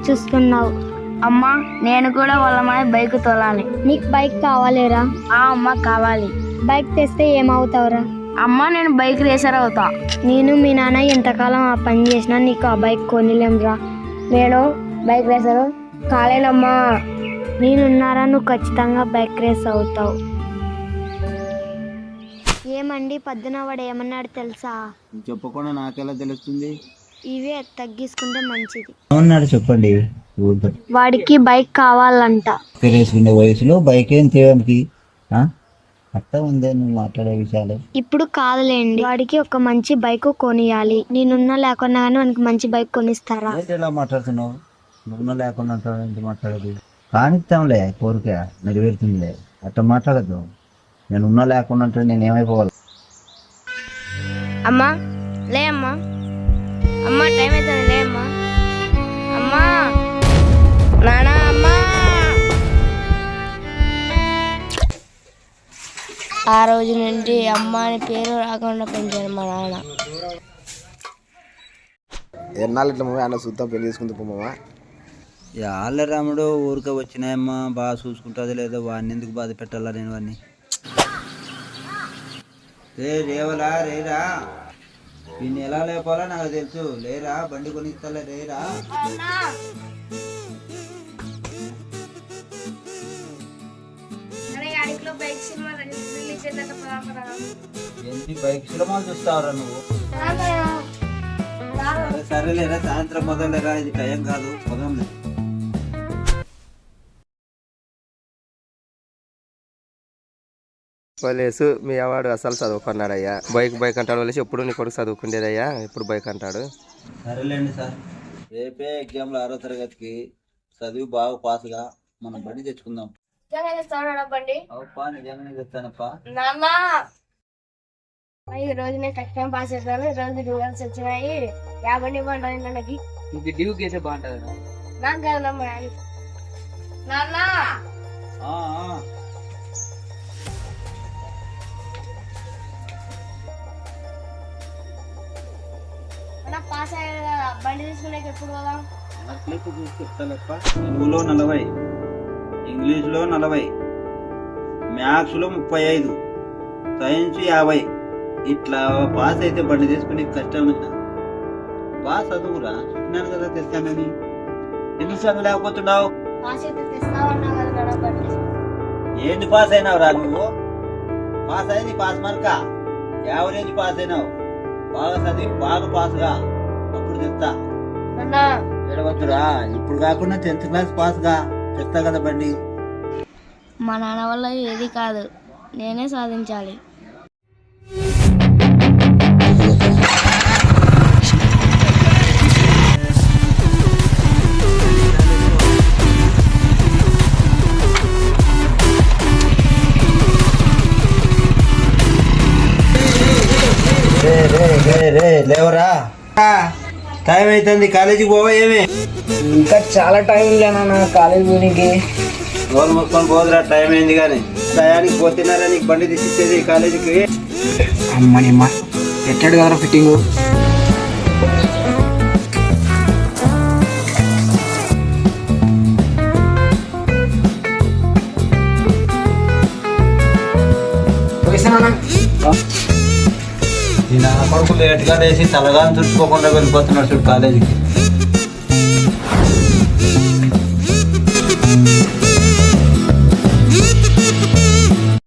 చూస్తున్నావు? అమ్మా నేను కూడా వాళ్ళ మాయ బైక్ తోలాలి. నీకు బైక్ కావాలేరా? అమ్మ కావాలి. బైక్ తెస్తే ఏమవుతావురా? అమ్మా నేను బైక్ రేసర్ అవుతా. నేను మీ నాన్న ఎంతకాలం ఆ పని చేసినా నీకు ఆ బైక్ కొనిలేంరా. నేను బైక్ రేసర్ కాలేనమ్మా. నేనున్నారా, నువ్వు ఖచ్చితంగా బైక్ రేస్ అవుతావు. ఏమండి పొద్దున వాడు ఏమన్నాడు తెలుసా? చెప్పకుండా నాకెలా తెలుస్తుంది? ఇవే తగ్గించుకుంటే మంచిది. అవునాడు చెప్పండి. వాడికి బైక్ కావాలంట. వేసుకునే వయసులో బైక్ ఏం చేయడానికి అర్థం ఉందే నువ్వు మాట్లాడే విషయాలు. ఇప్పుడు కాదులేండి, వాడికి ఒక మంచి బైక్ కొనియాలి. నేనున్నా లేకున్నా కానీ వానికి మంచి బైక్ కొనిస్తారా? ఎలా మాట్లాడుతున్నావు? నువ్వు లేకుండా ఎంత మాట్లాడదు? కానిస్తాంలే, కోరిక నెరవేరుతుందిలే, అట్లా మాట్లాడద్దు. నేను ఉన్నా లేకుండా అంటే నేను ఏమైపోవాలి? అమ్మా లే అమ్మా. అమ్మా టైం అవుతుంది, లే అమ్మా. అమ్మా నానా అమ్మా. ఆ రోజు నుండి అమ్మ అని పేరు రాకుండా పెంచారు మా నాన్న. ఎన్నాళ్ళు ఇట్లా మమ్మీ అన్న చూద్దాం, పెళ్లి చేసుకుంటూ పోమా. ఆళ్ళ రాముడు ఊరికే వచ్చినాయమ్మా, బాగా చూసుకుంటుంది లేదో, వాడిని ఎందుకు బాధ పెట్టాలా నేను వాడిని? రేవలా రేరా, దీన్ని ఎలా లేపాలో నాకు తెలుసు. లేరా, బండి కొనిస్తాలే, రేరా. ఎన్ని బైక్ సినిమాలు చూస్తావురా నువ్వు? సరేలేరా, సాయంత్రం మొదలేరా, ఇది టైం కాదు, పొదంలే. వాళ్ళేసు మీ అవాడు అసలు చదువుకున్నాడయ్యా. బైక్ అంటాడు వాళ్ళేసి ఎప్పుడు నీ కొడుకు చదువుకుండేదయ్యా, ఎప్పుడు బైక్ అంటాడు. సరేలేండి సార్, రేపే ఎగ్జామ్లో 6వ తరగతికి చదివి బాగా పాసుగా మనం బండి తెచ్చుకుందాం. బండి నిజంగానే చెప్తానప్పా. నాన్న ఈ రోజు నేను కష్టం పాస్ చేస్తాను. ఈ రోజు రిజల్ట్స్ వచ్చినాయి. 50 బాగుంటుంది నాకు. ఇది డ్యూ కేసే బాగుంటుంది నాకు కాదమ్మా. నాన్న పాస్ అయ్యాడు కదా, బండి తీసుకునేకి ఎప్పుడు పోదాం? చెప్తానప్ప. తెలుగులో 40, ఇంగ్లీష్లో 40, మ్యాథ్స్లో 35, సైన్స్ 50. ఇట్లా పాస్ అయితే బండి తీసుకుని కష్టం. పాస్ చదువురా, చిన్నాను కదా తెస్తానని. ఎందుకు చదువు లేకపోతున్నావు? పాస్ అయితే తెస్తావన్నావు కదా బండి. ఏంటి పాస్ అయినావురా నువ్వు? పాస్ అయింది పాస్ మార్క, యావరేజ్ పాస్ అయినావు. బాగా చదివి బాగా పాస్గా, అప్పుడు తెస్తా. ఏడవద్దురా, ఇప్పుడు కాకుండా 10th క్లాస్ పాస్గా తెస్తా కదా బండి. మా నాన్న వల్ల ఏది కాదు, నేనే సాధించాలి. లేవరా, టైం అవుతుంది, కాలేజీకి పోవా? ఏమి ఇంకా చాలా టైం లేనా కాలేజ్ పోనీకి? రోజు మొత్తం పోదురా, టైం అయింది. కానీ టయానికి పోతున్నారా, నీకు బండి తీసిచ్చేది కాలేజీకి. అమ్మనిమ్మ పెట్టాడు కదా ఫిట్టింగు. ఈ నా కొడుకు లేట్గా లేచి తలగాని చుట్టుకోకుండా వెళ్ళిపోతున్నాడు చూడు కాలేజీకి.